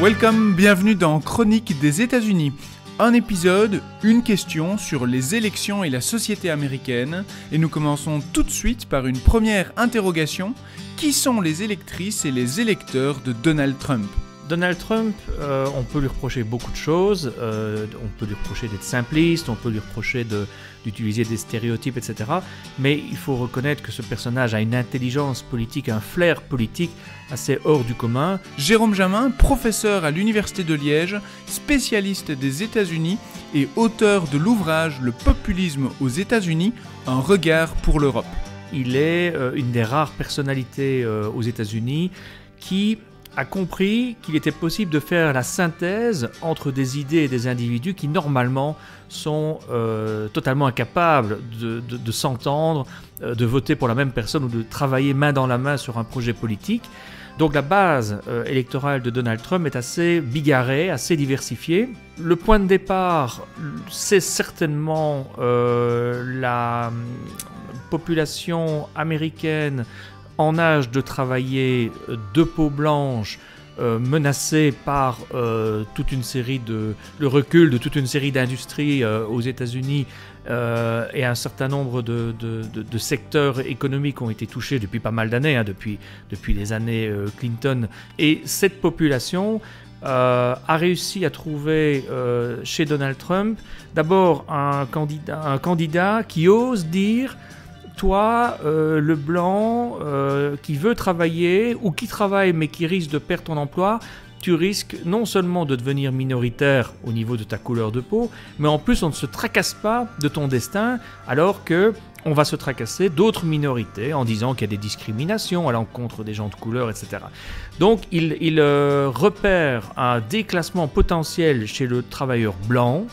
Welcome, bienvenue dans Chronique des États-Unis. Un épisode, une question sur les élections et la société américaine. Et nous commençons tout de suite par une première interrogation. Qui sont les électrices et les électeurs de Donald Trump ? Donald Trump, on peut lui reprocher beaucoup de choses. On peut lui reprocher d'être simpliste, on peut lui reprocher d'utiliser des stéréotypes, etc. Mais il faut reconnaître que ce personnage a une intelligence politique, un flair politique assez hors du commun. Jérôme Jamin, professeur à l'Université de Liège, spécialiste des États-Unis et auteur de l'ouvrage « Le populisme aux États-Unis, un regard pour l'Europe ». Il est une des rares personnalités aux États-Unis qui a compris qu'il était possible de faire la synthèse entre des idées et des individus qui normalement sont totalement incapables de s'entendre, de voter pour la même personne ou de travailler main dans la main sur un projet politique. Donc la base électorale de Donald Trump est assez bigarrée, assez diversifiée. Le point de départ, c'est certainement la population américaine en âge de travailler, de peau blanche, menacée par toute une série le recul de toute une série d'industries aux États-Unis et un certain nombre de secteurs économiques ont été touchés depuis pas mal d'années, depuis les années Clinton. Et cette population a réussi à trouver chez Donald Trump d'abord un candidat qui ose dire: toi, le blanc qui veut travailler ou qui travaille mais qui risque de perdre ton emploi, tu risques non seulement de devenir minoritaire au niveau de ta couleur de peau, mais en plus on ne se tracasse pas de ton destin, alors que on va se tracasser d'autres minorités en disant qu'il y a des discriminations à l'encontre des gens de couleur, etc. Donc il repère un déclassement potentiel chez le travailleur blanc.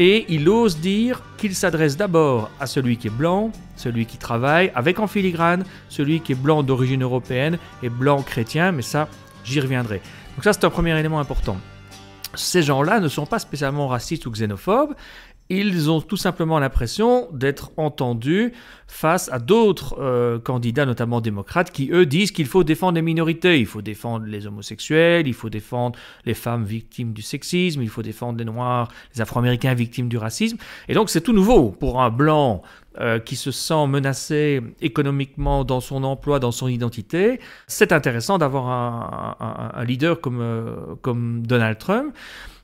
Et il ose dire qu'il s'adresse d'abord à celui qui est blanc, celui qui travaille avec en filigrane, celui qui est blanc d'origine européenne et blanc chrétien, mais ça, j'y reviendrai. Donc ça, c'est un premier élément important. Ces gens-là ne sont pas spécialement racistes ou xénophobes, ils ont tout simplement l'impression d'être entendus face à d'autres candidats, notamment démocrates, qui eux disent qu'il faut défendre les minorités. Il faut défendre les homosexuels, il faut défendre les femmes victimes du sexisme, il faut défendre les noirs, les afro-américains victimes du racisme. Et donc c'est tout nouveau pour un blanc qui se sent menacé économiquement dans son emploi, dans son identité. C'est intéressant d'avoir un leader comme Donald Trump.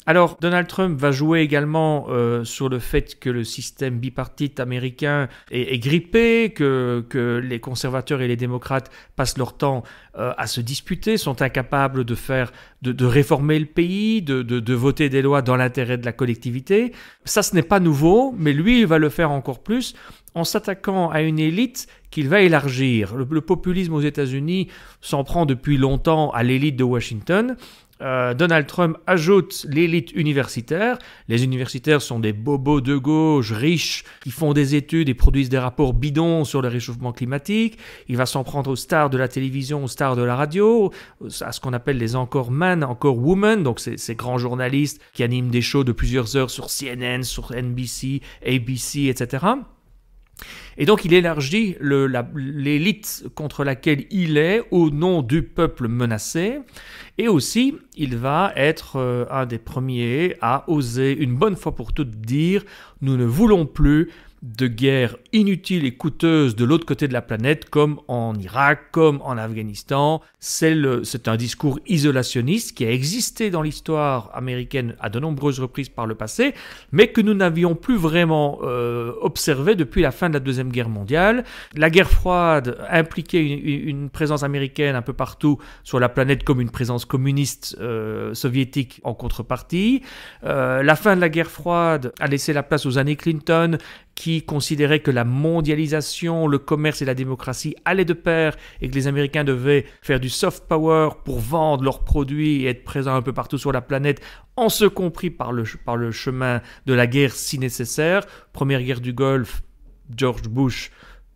Alors, Donald Trump va jouer également sur le fait que le système bipartite américain est grippé, que les conservateurs et les démocrates passent leur temps à se disputer, sont incapables de réformer le pays, de voter des lois dans l'intérêt de la collectivité. Ça, ce n'est pas nouveau, mais lui, il va le faire encore plus en s'attaquant à une élite qu'il va élargir. Le populisme aux États-Unis s'en prend depuis longtemps à l'élite de Washington. Donald Trump ajoute l'élite universitaire. Les universitaires sont des bobos de gauche, riches, qui font des études et produisent des rapports bidons sur le réchauffement climatique. Il va s'en prendre aux stars de la télévision, aux stars de la radio, à ce qu'on appelle les anchormen, anchorwomen, donc ces grands journalistes qui animent des shows de plusieurs heures sur CNN, sur NBC, ABC, etc. Et donc il élargit l'élite contre laquelle il est au nom du peuple menacé. Et aussi, il va être un des premiers à oser une bonne fois pour toutes dire « Nous ne voulons plus de guerre inutile et coûteuse de l'autre côté de la planète, comme en Irak, comme en Afghanistan. » C'est un discours isolationniste qui a existé dans l'histoire américaine à de nombreuses reprises par le passé, mais que nous n'avions plus vraiment observé depuis la fin de la Deuxième Guerre mondiale. La guerre froide impliquait une présence américaine un peu partout sur la planète, comme une présence communiste soviétique en contrepartie. La fin de la guerre froide a laissé la place aux années Clinton, qui considérait que la mondialisation, le commerce et la démocratie allaient de pair et que les Américains devaient faire du soft power pour vendre leurs produits et être présents un peu partout sur la planète, en ce compris par le chemin de la guerre si nécessaire. Première guerre du Golfe, George Bush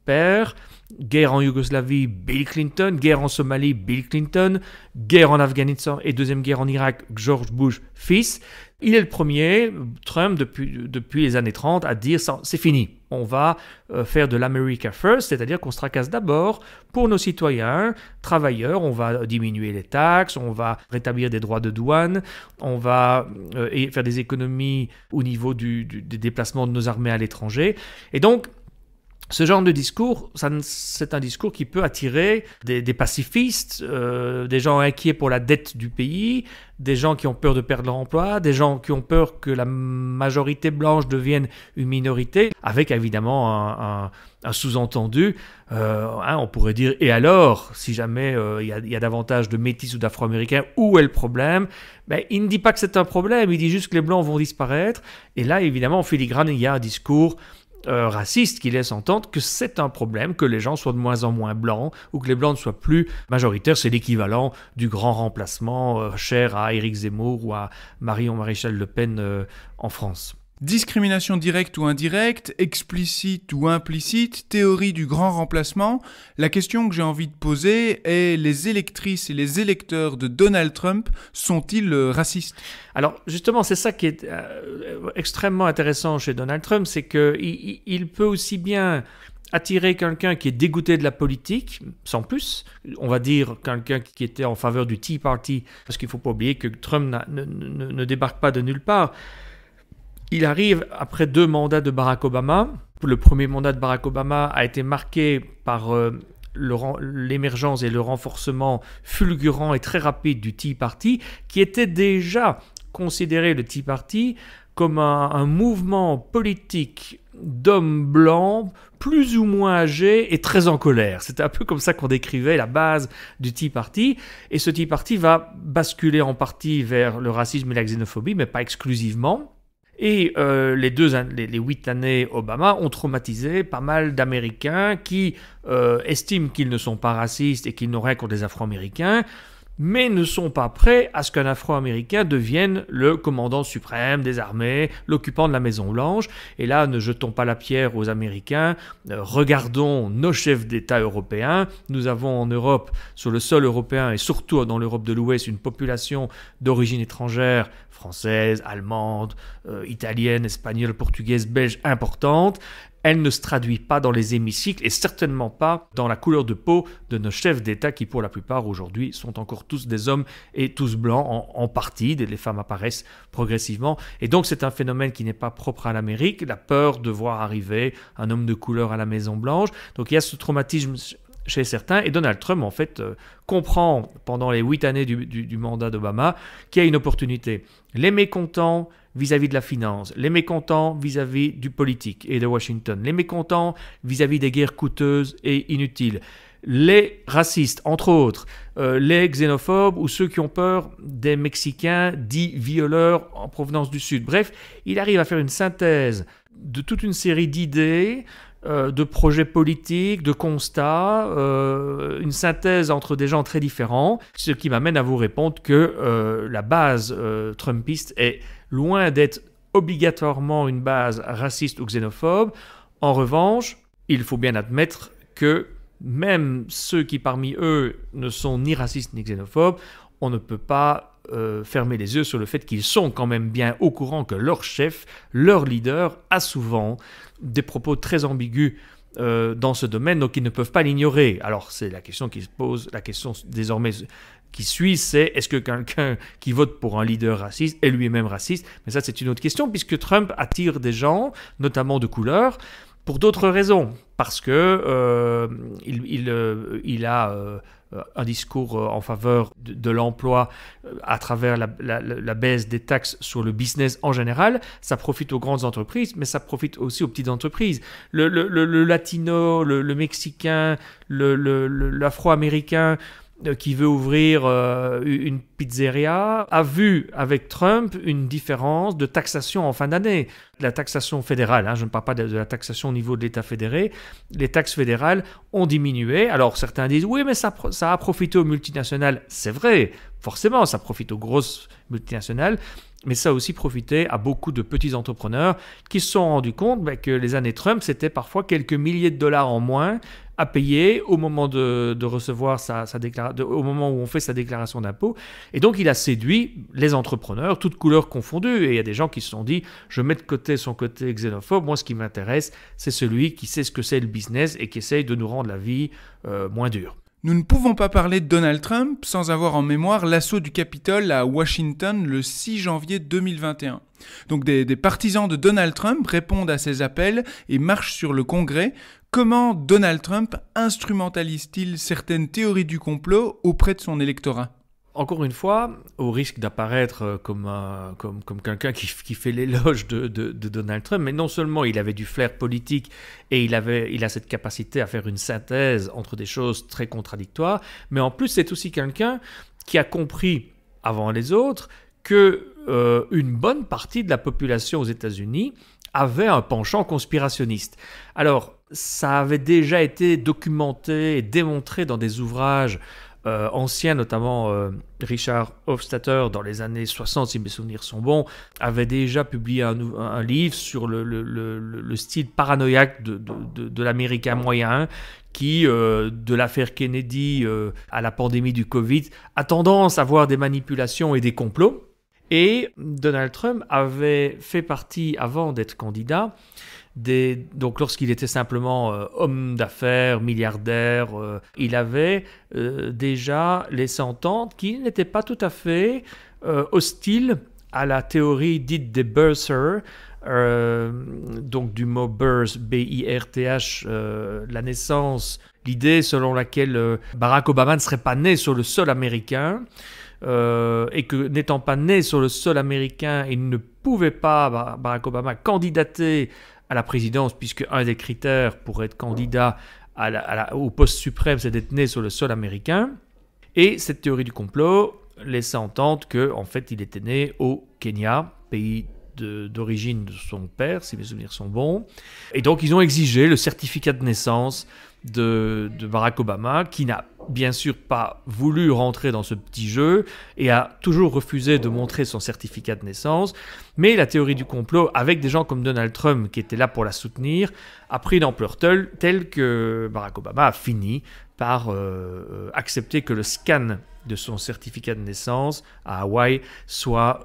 père. Guerre en Yougoslavie, Bill Clinton. Guerre en Somalie, Bill Clinton. Guerre en Afghanistan et deuxième guerre en Irak, George Bush fils. Il est le premier, Trump, depuis les années 30, à dire c'est fini. On va faire de l'America First, c'est-à-dire qu'on se tracasse d'abord pour nos citoyens, travailleurs. On va diminuer les taxes, on va rétablir des droits de douane, on va faire des économies au niveau des déplacements de nos armées à l'étranger. Et donc, ce genre de discours, c'est un discours qui peut attirer des pacifistes, des gens inquiets pour la dette du pays, des gens qui ont peur de perdre leur emploi, des gens qui ont peur que la majorité blanche devienne une minorité, avec évidemment un sous-entendu. On pourrait dire, et alors, si jamais il y a davantage de métis ou d'afro-américains, où est le problème? Il ne dit pas que c'est un problème, il dit juste que les blancs vont disparaître. Et là, évidemment, en filigrane, il y a un discours raciste qui laisse entendre que c'est un problème que les gens soient de moins en moins blancs ou que les blancs ne soient plus majoritaires. C'est l'équivalent du grand remplacement cher à Éric Zemmour ou à Marion Maréchal Le Pen en France. Discrimination directe ou indirecte, explicite ou implicite, théorie du grand remplacement. La question que j'ai envie de poser est: les électrices et les électeurs de Donald Trump sont-ils racistes? Alors justement, c'est ça qui est extrêmement intéressant chez Donald Trump, c'est qu'il peut aussi bien attirer quelqu'un qui est dégoûté de la politique, sans plus, on va dire quelqu'un qui était en faveur du Tea Party, parce qu'il ne faut pas oublier que Trump ne débarque pas de nulle part. Il arrive après 2 mandats de Barack Obama. Le premier mandat de Barack Obama a été marqué par l'émergence et le renforcement fulgurant et très rapide du Tea Party, qui était déjà considéré, le Tea Party, comme un mouvement politique d'hommes blancs plus ou moins âgés et très en colère. C'était un peu comme ça qu'on décrivait la base du Tea Party. Et ce Tea Party va basculer en partie vers le racisme et la xénophobie, mais pas exclusivement. Et les 8 années Obama ont traumatisé pas mal d'Américains qui estiment qu'ils ne sont pas racistes et qu'ils n'ont rien contre les Afro-Américains, mais ne sont pas prêts à ce qu'un Afro-Américain devienne le commandant suprême des armées, l'occupant de la Maison-Blanche. Et là, ne jetons pas la pierre aux Américains, regardons nos chefs d'État européens. Nous avons en Europe, sur le sol européen et surtout dans l'Europe de l'Ouest, une population d'origine étrangère, française, allemande, italienne, espagnole, portugaise, belge, importante. Elle ne se traduit pas dans les hémicycles et certainement pas dans la couleur de peau de nos chefs d'État qui, pour la plupart aujourd'hui, sont encore tous des hommes et tous blancs en partie. Les femmes apparaissent progressivement. Et donc, c'est un phénomène qui n'est pas propre à l'Amérique, la peur de voir arriver un homme de couleur à la Maison-Blanche. Donc, il y a ce traumatisme chez certains. Et Donald Trump, en fait, comprend pendant les 8 années du mandat d'Obama qu'il y a une opportunité. Les mécontents vis-à-vis de la finance, les mécontents vis-à-vis du politique et de Washington, les mécontents vis-à-vis des guerres coûteuses et inutiles, les racistes, entre autres, les xénophobes ou ceux qui ont peur des Mexicains dits violeurs en provenance du Sud. Bref, il arrive à faire une synthèse de toute une série d'idées, de projets politiques, de constats, une synthèse entre des gens très différents, ce qui m'amène à vous répondre que la base trumpiste est loin d'être obligatoirement une base raciste ou xénophobe. En revanche, il faut bien admettre que même ceux qui parmi eux ne sont ni racistes ni xénophobes, on ne peut pas fermer les yeux sur le fait qu'ils sont quand même bien au courant que leur chef, leur leader, a souvent des propos très ambigus dans ce domaine, donc ils ne peuvent pas l'ignorer. Alors c'est la question qui se pose, la question désormais qui suit, c'est est-ce que quelqu'un qui vote pour un leader raciste est lui-même raciste? Mais ça c'est une autre question, puisque Trump attire des gens, notamment de couleur, pour d'autres raisons, parce que il a un discours en faveur de l'emploi à travers la baisse des taxes sur le business en général. Ça profite aux grandes entreprises, mais ça profite aussi aux petites entreprises. Le latino, le mexicain, l'afro-américain qui veut ouvrir une pizzeria, a vu avec Trump une différence de taxation en fin d'année. La taxation fédérale, je ne parle pas de la taxation au niveau de l'État fédéré, les taxes fédérales ont diminué. Alors certains disent oui, mais ça a profité aux multinationales. C'est vrai, forcément, ça profite aux grosses multinationales. mais ça a aussi profité à beaucoup de petits entrepreneurs qui se sont rendus compte que les années Trump, c'était parfois quelques milliers de dollars en moins à payer au moment de recevoir au moment où on fait sa déclaration d'impôt. Et donc, il a séduit les entrepreneurs, toutes couleurs confondues. Et il y a des gens qui se sont dit, je mets de côté son côté xénophobe. Moi, ce qui m'intéresse, c'est celui qui sait ce que c'est le business et qui essaye de nous rendre la vie moins dure. Nous ne pouvons pas parler de Donald Trump sans avoir en mémoire l'assaut du Capitole à Washington le 6 janvier 2021. Donc des partisans de Donald Trump répondent à ces appels et marchent sur le Congrès. Comment Donald Trump instrumentalise-t-il certaines théories du complot auprès de son électorat ? Encore une fois, au risque d'apparaître comme quelqu'un qui fait l'éloge de Donald Trump, mais non seulement il avait du flair politique et il a cette capacité à faire une synthèse entre des choses très contradictoires, mais en plus c'est aussi quelqu'un qui a compris avant les autres que une bonne partie de la population aux États-Unis avait un penchant conspirationniste. Alors, ça avait déjà été documenté et démontré dans des ouvrages anciens, notamment Richard Hofstadter, dans les années 60, si mes souvenirs sont bons, avait déjà publié un livre sur le style paranoïaque de l'Américain moyen, qui, de l'affaire Kennedy à la pandémie du Covid, a tendance à voir des manipulations et des complots. Et Donald Trump avait fait partie, avant d'être candidat, donc lorsqu'il était simplement homme d'affaires, milliardaire, il avait déjà laissé entendre qu'il n'était pas tout à fait hostile à la théorie dite des birthers, donc du mot birth, B-I-R-T-H, la naissance, l'idée selon laquelle Barack Obama ne serait pas né sur le sol américain, et que n'étant pas né sur le sol américain, il ne pouvait pas, Barack Obama, candidater à la présidence, puisque un des critères pour être candidat au poste suprême, c'est d'être né sur le sol américain. Et cette théorie du complot laissait entendre qu'en fait, il était né au Kenya, pays d'origine de son père, si mes souvenirs sont bons. Et donc, ils ont exigé le certificat de naissance de Barack Obama, qui n'a bien sûr pas voulu rentrer dans ce petit jeu et a toujours refusé de montrer son certificat de naissance. Mais la théorie du complot, avec des gens comme Donald Trump qui étaient là pour la soutenir, a pris une ampleur telle que Barack Obama a fini par accepter que le scan de son certificat de naissance à Hawaï soit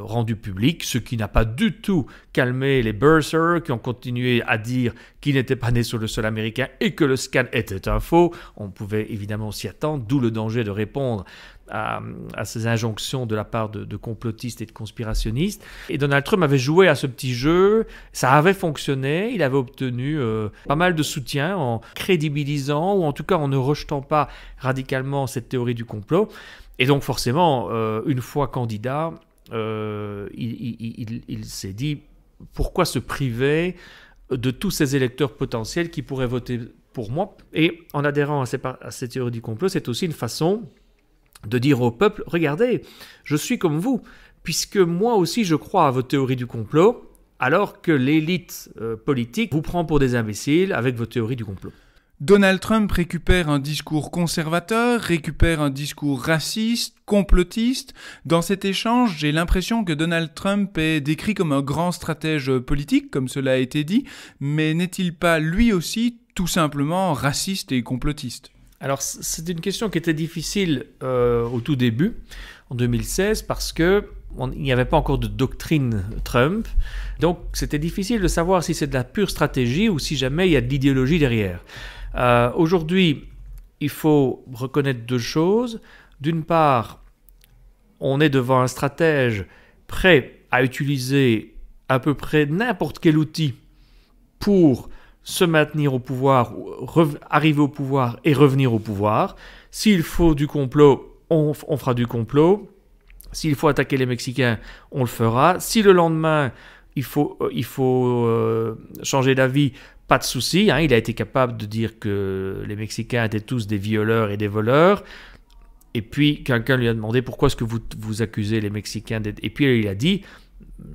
rendu public, ce qui n'a pas du tout calmé les birthers qui ont continué à dire qu'il n'était pas né sur le sol américain et que le scan était un faux. On pouvait évidemment s'y attendre, d'où le danger de répondre à ces injonctions de la part de complotistes et de conspirationnistes. Et Donald Trump avait joué à ce petit jeu, ça avait fonctionné, il avait obtenu pas mal de soutien en crédibilisant ou en tout cas en ne rejetant pas radicalement cette théorie du complot. Et donc forcément, une fois candidat, il s'est dit pourquoi se priver de tous ces électeurs potentiels qui pourraient voter pour moi. Et en adhérant à cette théorie du complot, c'est aussi une façon de dire au peuple, regardez, je suis comme vous, puisque moi aussi je crois à vos théories du complot, alors que l'élite politique vous prend pour des imbéciles avec vos théories du complot. Donald Trump récupère un discours conservateur, récupère un discours raciste, complotiste. Dans cet échange, j'ai l'impression que Donald Trump est décrit comme un grand stratège politique, comme cela a été dit, mais n'est-il pas lui aussi tout simplement raciste et complotiste ? Alors, c'est une question qui était difficile au tout début, en 2016, parce qu'il n'y avait pas encore de doctrine Trump. Donc, c'était difficile de savoir si c'est de la pure stratégie ou si jamais il y a de l'idéologie derrière. Aujourd'hui, il faut reconnaître deux choses. D'une part, on est devant un stratège prêt à utiliser à peu près n'importe quel outil pour se maintenir au pouvoir, arriver au pouvoir et revenir au pouvoir. S'il faut du complot, on fera du complot. S'il faut attaquer les Mexicains, on le fera. Si le lendemain, il faut changer d'avis, pas de souci. Il a été capable de dire que les Mexicains étaient tous des violeurs et des voleurs. Et puis, quelqu'un lui a demandé pourquoi est-ce que vous accusez les Mexicains d'être... Et puis, il a dit,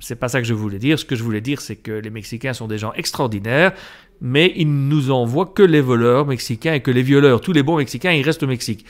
c'est pas ça que je voulais dire. Ce que je voulais dire, c'est que les Mexicains sont des gens extraordinaires, mais ils ne nous envoient que les voleurs mexicains et que les violeurs, tous les bons Mexicains, ils restent au Mexique.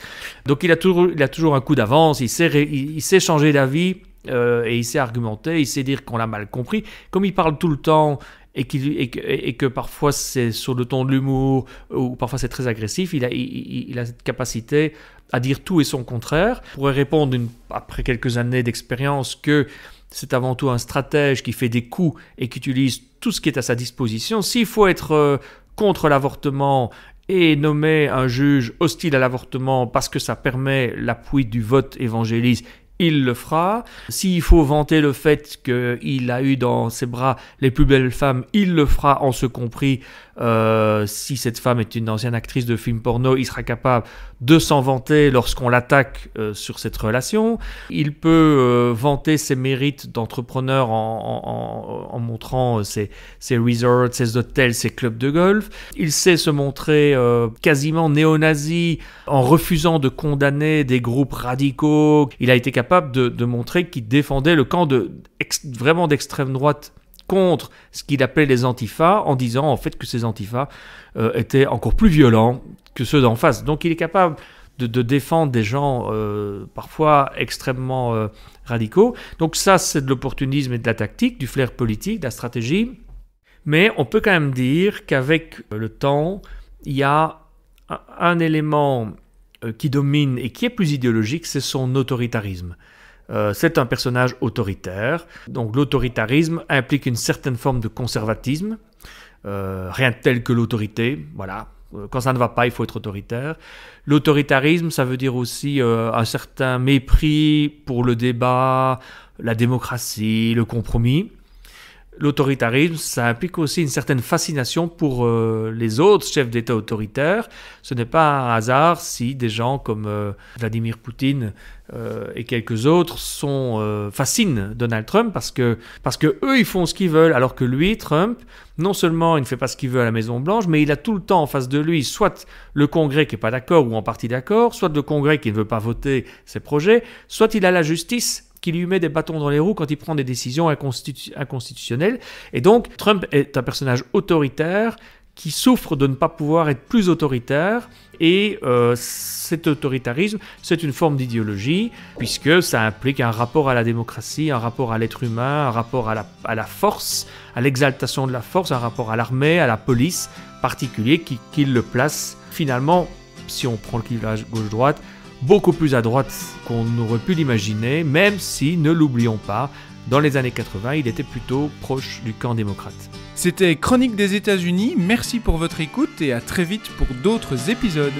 Donc il a toujours un coup d'avance, il sait changer d'avis et il sait argumenter, il sait dire qu'on l'a mal compris. Comme il parle tout le temps et que parfois c'est sur le ton de l'humour ou parfois c'est très agressif, il a cette capacité à dire tout et son contraire. On pourrait répondre après quelques années d'expérience que c'est avant tout un stratège qui fait des coups et qui utilise tout ce qui est à sa disposition. S'il faut être contre l'avortement et nommer un juge hostile à l'avortement parce que ça permet l'appui du vote évangéliste, il le fera. S'il faut vanter le fait qu'il a eu dans ses bras les plus belles femmes, il le fera, en ce compris. Si cette femme est une ancienne actrice de film porno, il sera capable de s'en vanter lorsqu'on l'attaque sur cette relation. Il peut vanter ses mérites d'entrepreneur en montrant ses resorts, ses hôtels, ses clubs de golf. Il sait se montrer quasiment néo-nazi en refusant de condamner des groupes radicaux. Il a été capable de montrer qu'il défendait le camp vraiment d'extrême droite contre ce qu'il appelait les antifas, en disant en fait que ces antifas étaient encore plus violents que ceux d'en face. Donc il est capable de défendre des gens parfois extrêmement radicaux. Donc ça, c'est de l'opportunisme et de la tactique, du flair politique, de la stratégie. Mais on peut quand même dire qu'avec le temps, il y a un élément qui domine et qui est plus idéologique, c'est son autoritarisme. C'est un personnage autoritaire, donc l'autoritarisme implique une certaine forme de conservatisme, rien de tel que l'autorité, voilà. Quand ça ne va pas, il faut être autoritaire. L'autoritarisme, ça veut dire aussi un certain mépris pour le débat, la démocratie, le compromis. L'autoritarisme, ça implique aussi une certaine fascination pour les autres chefs d'État autoritaires. Ce n'est pas un hasard si des gens comme Vladimir Poutine et quelques autres fascinent Donald Trump parce que eux, ils font ce qu'ils veulent, alors que lui, Trump, non seulement il ne fait pas ce qu'il veut à la Maison-Blanche, mais il a tout le temps en face de lui soit le Congrès qui n'est pas d'accord ou en partie d'accord, soit le Congrès qui ne veut pas voter ses projets, soit il a la justice qui lui met des bâtons dans les roues quand il prend des décisions inconstitutionnelles. Et donc, Trump est un personnage autoritaire qui souffre de ne pas pouvoir être plus autoritaire. Et cet autoritarisme, c'est une forme d'idéologie, puisque ça implique un rapport à la démocratie, un rapport à l'être humain, un rapport à la force, à l'exaltation de la force, un rapport à l'armée, à la police particulier, qui le place finalement, si on prend le clivage gauche-droite, beaucoup plus à droite qu'on aurait pu l'imaginer, même si, ne l'oublions pas, dans les années 80, il était plutôt proche du camp démocrate. C'était Chronique des États-Unis, merci pour votre écoute et à très vite pour d'autres épisodes.